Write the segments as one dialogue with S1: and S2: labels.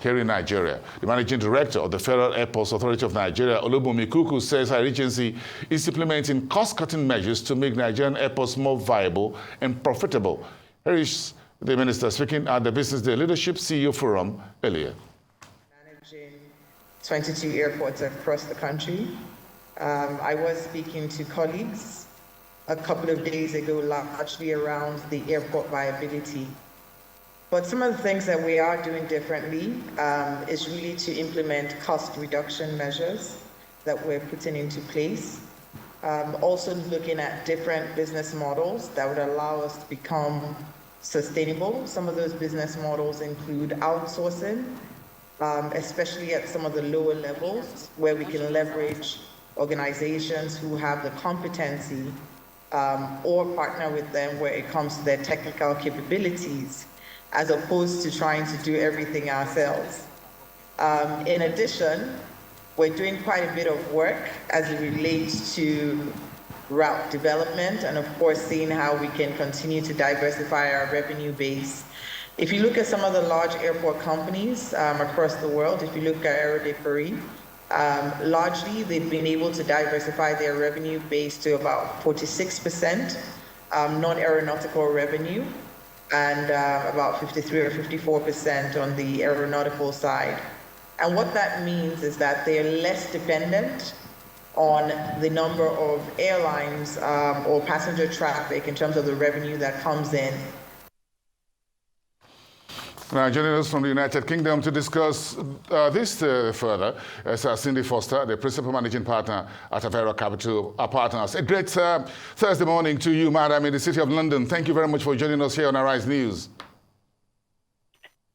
S1: here in Nigeria. The managing director of the Federal Airports Authority of Nigeria, Olubunmi Kuku, says her agency is implementing cost-cutting measures to make Nigerian airports more viable and profitable. Here is the minister speaking at the Business Day Leadership CEO Forum earlier.
S2: Managing 22 airports across the country. I was speaking to colleagues a couple of days ago, largely around the airport viability. But some of the things that we are doing differently is really to implement cost reduction measures that we're putting into place. Also looking at different business models that would allow us to become sustainable. Some of those business models include outsourcing, especially at some of the lower levels, where we can leverage organizations who have the competency or partner with them where it comes to their technical capabilities, as opposed to trying to do everything ourselves. In addition, we're doing quite a bit of work as it relates to route development and, of course, seeing how we can continue to diversify our revenue base. If you look at some of the large airport companies across the world, if you look at Aero, largely they've been able to diversify their revenue base to about 46% non-aeronautical revenue and about 53 or 54% on the aeronautical side. And what that means is that they're less dependent on the number of airlines or passenger traffic in terms of the revenue that comes in.
S1: Now, joining us from the United Kingdom to discuss this further is Sindy Foster, the Principal Managing Partner at Avaero Capital Partners. A great Thursday morning to you, madam, in the City of London. Thank you very much for joining us here on Arise News.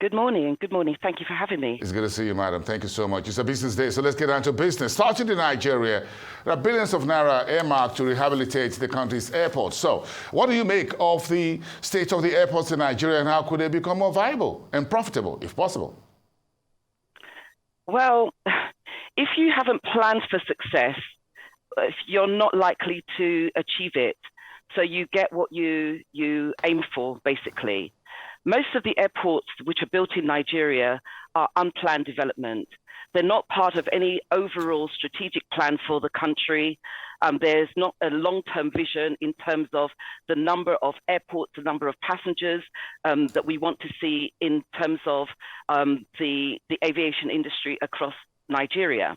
S3: Good morning. Good morning. Thank you for having me.
S1: It's good to see you, madam. Thank you so much. It's a business day, so let's get down to business. Starting in Nigeria, there are billions of naira earmarked to rehabilitate the country's airports. So what do you make of the state of the airports in Nigeria, and how could they become more viable and profitable, if possible?
S3: Well, if you haven't planned for success, you're not likely to achieve it. So you get what you aim for, basically. Most of the airports which are built in Nigeria are unplanned development. They're not part of any overall strategic plan for the country. There's not a long-term vision in terms of the number of airports, the number of passengers that we want to see in terms of the aviation industry across Nigeria.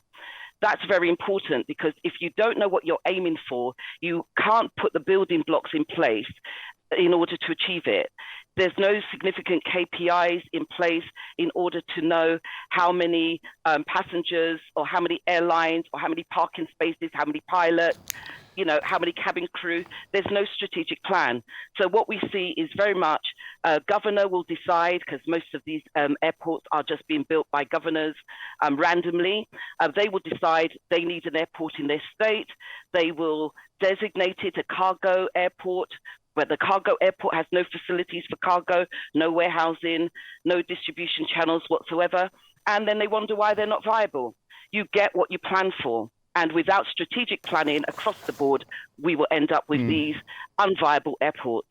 S3: That's very important, because if you don't know what you're aiming for, you can't put the building blocks in place in order to achieve it. There's no significant KPIs in place in order to know how many passengers or how many airlines or how many parking spaces, how many pilots, how many cabin crew. There's no strategic plan. So what we see is very much governor will decide, because most of these airports are just being built by governors randomly. They will decide they need an airport in their state. They will designate it a cargo airport, where the cargo airport has no facilities for cargo, no warehousing, no distribution channels whatsoever. And then they wonder why they're not viable. You get what you plan for. And without strategic planning across the board, we will end up with these unviable airports.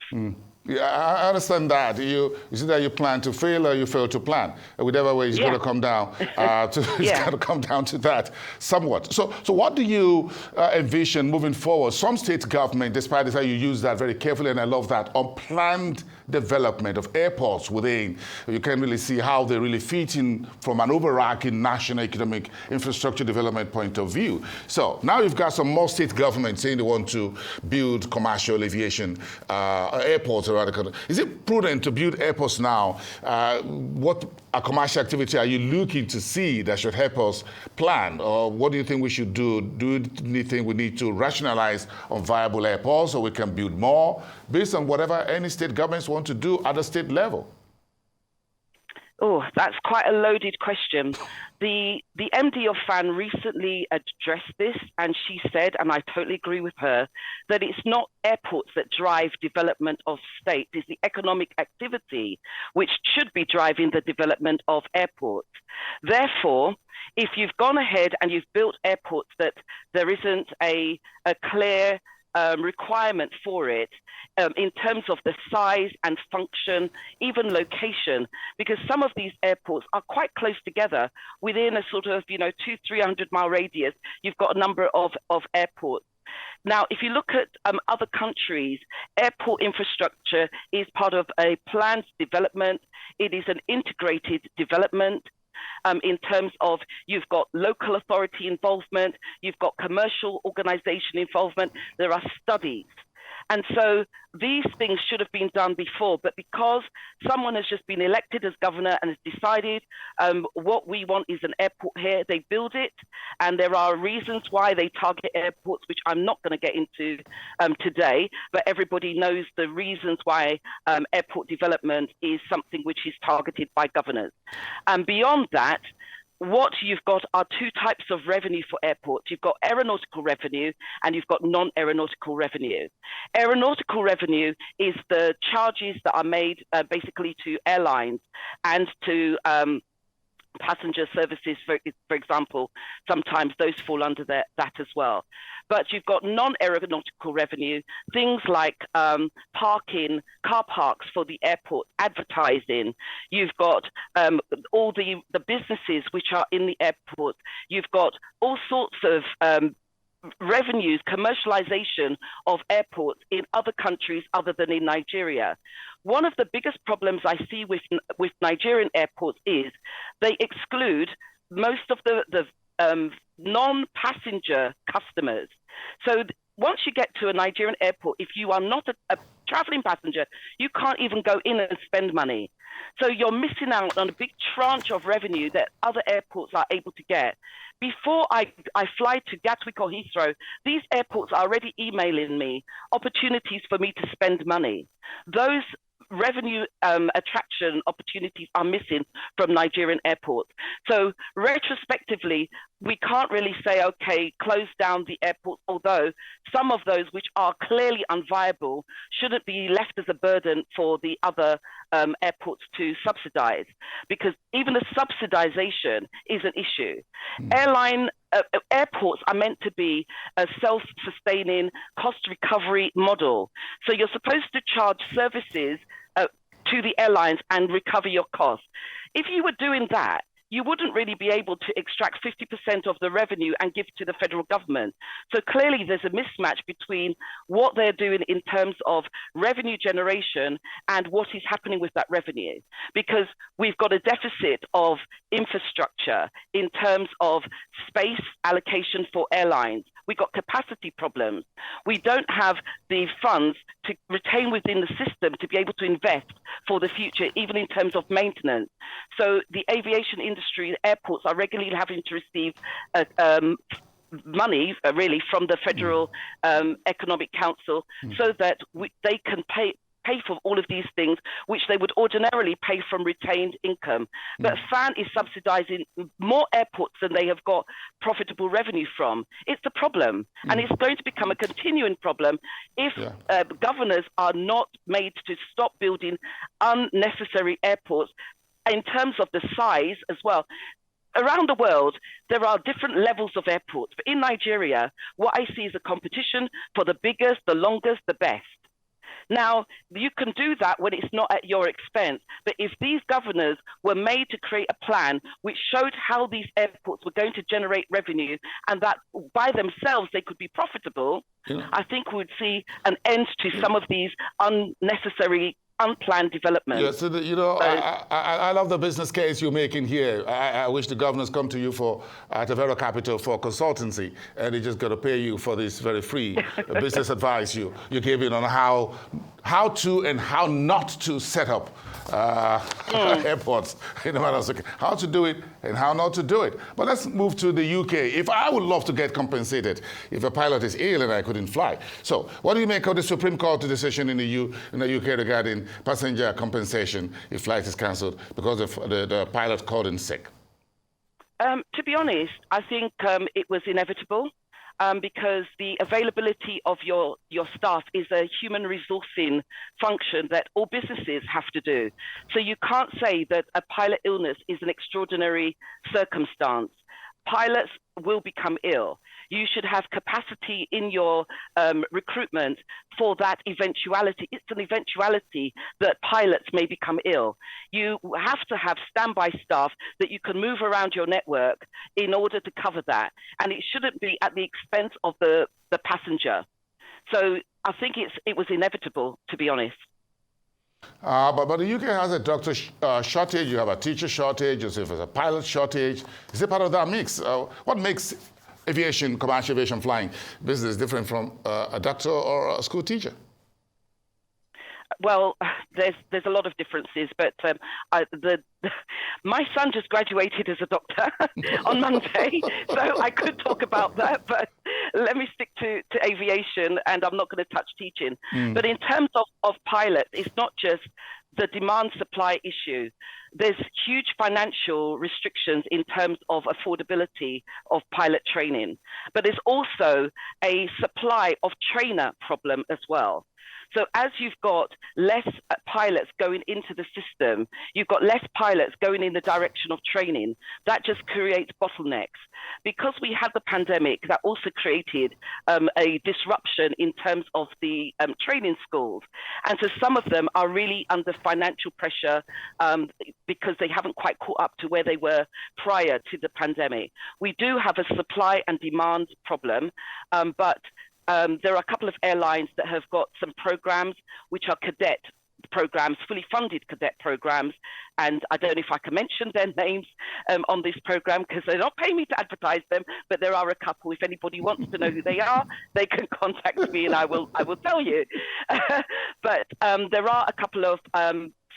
S1: Yeah, I understand that. You see that you plan to fail or you fail to plan. Whichever way, it's going to come down it's going to come down to that somewhat. So what do you envision moving forward? Some state government, despite the fact you use that very carefully, and I love that, unplanned development of airports within, you can really see how they really fit in from an overarching national economic infrastructure development point of view. So now you've got some more state governments saying they want to build commercial aviation airports around the country. Is it prudent to build airports now? What commercial activity are you looking to see that should help us plan? Or what do you think we should do? Do you think we need to rationalize on viable airports so we can build more based on whatever any state governments want to do at the state level?
S3: Oh, that's quite a loaded question. The MD of FAN recently addressed this, and she said, and I totally agree with her, that it's not airports that drive development of states, it's the economic activity which should be driving the development of airports. Therefore, if you've gone ahead and you've built airports that there isn't a clear requirement for it in terms of the size and function, even location, because some of these airports are quite close together within a sort of, 200-300 mile radius. You've got a number of airports. Now, if you look at other countries, airport infrastructure is part of a planned development. It is an integrated development. In terms of you've got local authority involvement, you've got commercial organization involvement, there are studies. And so these things should have been done before, but because someone has just been elected as governor and has decided what we want is an airport here, they build it. And there are reasons why they target airports, which I'm not going to get into today, but everybody knows the reasons why airport development is something which is targeted by governors. And beyond that, what you've got are two types of revenue for airports. You've got aeronautical revenue and you've got non-aeronautical revenue. Aeronautical revenue is the charges that are made basically to airlines and to passenger services, for example. Sometimes those fall under that as well. But you've got non-aeronautical revenue, things like parking, car parks for the airport, advertising. You've got all the businesses which are in the airport. You've got all sorts of revenues, commercialization of airports in other countries other than in Nigeria. One of the biggest problems I see with Nigerian airports is they exclude most of the non-passenger customers. So once you get to a Nigerian airport, if you are not a traveling passenger, you can't even go in and spend money. So you're missing out on a big tranche of revenue that other airports are able to get. Before I fly to Gatwick or Heathrow, these airports are already emailing me opportunities for me to spend money. Those revenue attraction opportunities are missing from Nigerian airports. So retrospectively, we can't really say, okay, close down the airports, although some of those which are clearly unviable shouldn't be left as a burden for the other airports to subsidize, because even the subsidization is an issue. Airports are meant to be a self-sustaining cost recovery model. So you're supposed to charge services to the airlines and recover your costs. If you were doing that, you wouldn't really be able to extract 50% of the revenue and give to the federal government. So clearly there's a mismatch between what they're doing in terms of revenue generation and what is happening with that revenue. Because we've got a deficit of infrastructure in terms of space allocation for airlines. We've got capacity problems. We don't have the funds to retain within the system to be able to invest for the future, even in terms of maintenance. So the aviation industry, airports are regularly having to receive money, really, from the Federal Economic Council so that they can pay for all of these things, which they would ordinarily pay from retained income. But FAN is subsidizing more airports than they have got profitable revenue from. It's a problem, and it's going to become a continuing problem if governors are not made to stop building unnecessary airports in terms of the size as well. Around the world, there are different levels of airports. But in Nigeria, what I see is a competition for the biggest, the longest, the best. Now, you can do that when it's not at your expense. But if these governors were made to create a plan which showed how these airports were going to generate revenue and that by themselves they could be profitable, I think we would see an end to some of these unnecessary unplanned development.
S1: Yeah, so I love the business case you're making here. I wish the governors come to you at Avaero Capital for consultancy, and they just got to pay you for this very free business advice you gave in on how to and how not to set up airports in the matter of how to do it and how not to do it. But let's move to the UK. If I would love to get compensated if a pilot is ill and I couldn't fly. So what do you make of the Supreme Court decision in the UK regarding passenger compensation if flight is cancelled because of the pilot called in sick?
S3: To be honest, I think it was inevitable. Because the availability of your staff is a human resourcing function that all businesses have to do. So you can't say that a pilot illness is an extraordinary circumstance. pilots will become ill. You should have capacity in your recruitment for that eventuality. It's an eventuality that pilots may become ill. You have to have standby staff that you can move around your network in order to cover that. And it shouldn't be at the expense of the passenger. So I think it was inevitable, to be honest.
S1: But the UK has a doctor shortage, you have a teacher shortage, you have a pilot shortage. Is it part of that mix? What makes aviation, commercial aviation flying business different from a doctor or a school teacher?
S3: Well, there's a lot of differences, but my son just graduated as a doctor on Monday, so I could talk about that, but let me stick to aviation, and I'm not going to touch teaching. But in terms of pilots, it's not just the demand-supply issue. There's huge financial restrictions in terms of affordability of pilot training, but there's also a supply of trainer problem as well. So as you've got less pilots going into the system, you've got less pilots going in the direction of training. That just creates bottlenecks. Because we had the pandemic, that also created a disruption in terms of the training schools. And so some of them are really under financial pressure because they haven't quite caught up to where they were prior to the pandemic. We do have a supply and demand problem, but there are a couple of airlines that have got some programs which are cadet programs, fully funded cadet programs, and I don't know if I can mention their names on this program because they're not paying me to advertise them, but there are a couple. If anybody wants to know who they are, they can contact me and I will tell you. But there are a couple of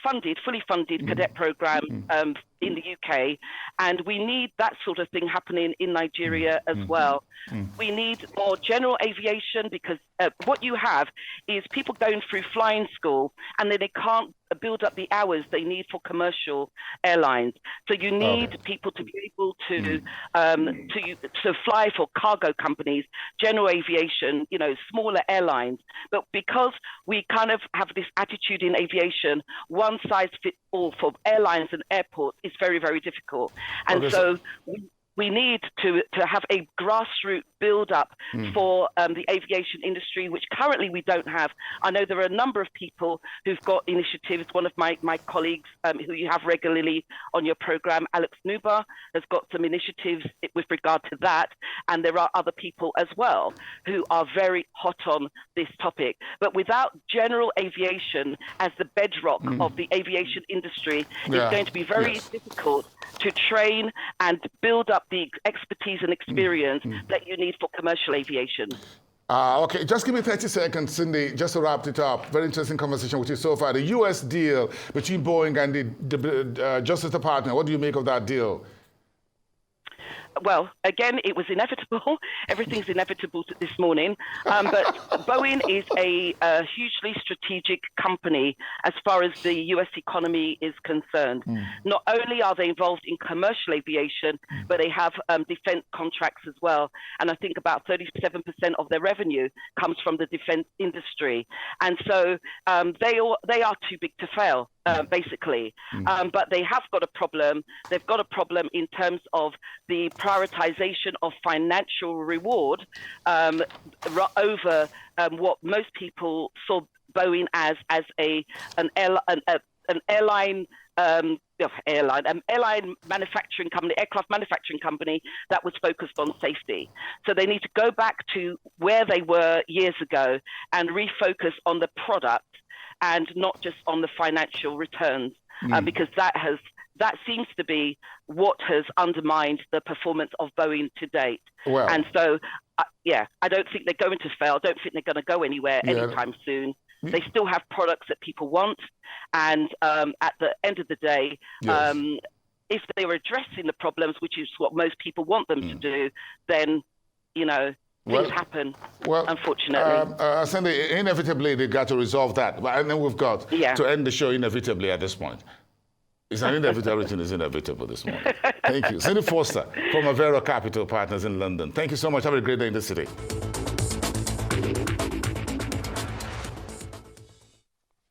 S3: fully funded cadet programs in the UK, and we need that sort of thing happening in Nigeria as well. We need more general aviation because what you have is people going through flying school and then they can't build up the hours they need for commercial airlines. So you need people to be able to fly for cargo companies, general aviation, smaller airlines. But because we kind of have this attitude in aviation, one size fits all for airlines and airports is very, very difficult. And so we need to have a grassroots build-up for the aviation industry, which currently we don't have. I know there are a number of people who've got initiatives. One of my colleagues who you have regularly on your program, Alex Nuba, has got some initiatives with regard to that. And there are other people as well who are very hot on this topic. But without general aviation as the bedrock of the aviation industry, it's going to be very difficult to train and build up the expertise and experience that you need for commercial aviation.
S1: Okay, just give me 30 seconds, Sindy, just to wrap it up. Very interesting conversation with you so far. The U.S. deal between Boeing and the Justice Department, what do you make of that deal?
S3: Well, again, it was inevitable. Everything's inevitable this morning. But Boeing is a hugely strategic company as far as the U.S. economy is concerned. Not only are they involved in commercial aviation, but they have defense contracts as well. And I think about 37% of their revenue comes from the defense industry. And so they are too big to fail. Basically. But they have got a problem. They've got a problem in terms of the prioritization of financial reward over what most people saw Boeing as an airline manufacturing company, aircraft manufacturing company that was focused on safety. So they need to go back to where they were years ago and refocus on the product and not just on the financial returns, because that seems to be what has undermined the performance of Boeing to date.
S1: Well,
S3: and so, I don't think they're going to fail. I don't think they're going to go anywhere anytime soon. They still have products that people want, and at the end of the day, if they were addressing the problems, which is what most people want them to do, then, things happen, unfortunately.
S1: Sindy, inevitably, they got to resolve that. And then we've got to end the show inevitably at this point. It's an inevitable, everything is inevitable this morning. Thank you. Sindy Foster from Avaero Capital Partners in London. Thank you so much. Have a great day in the city.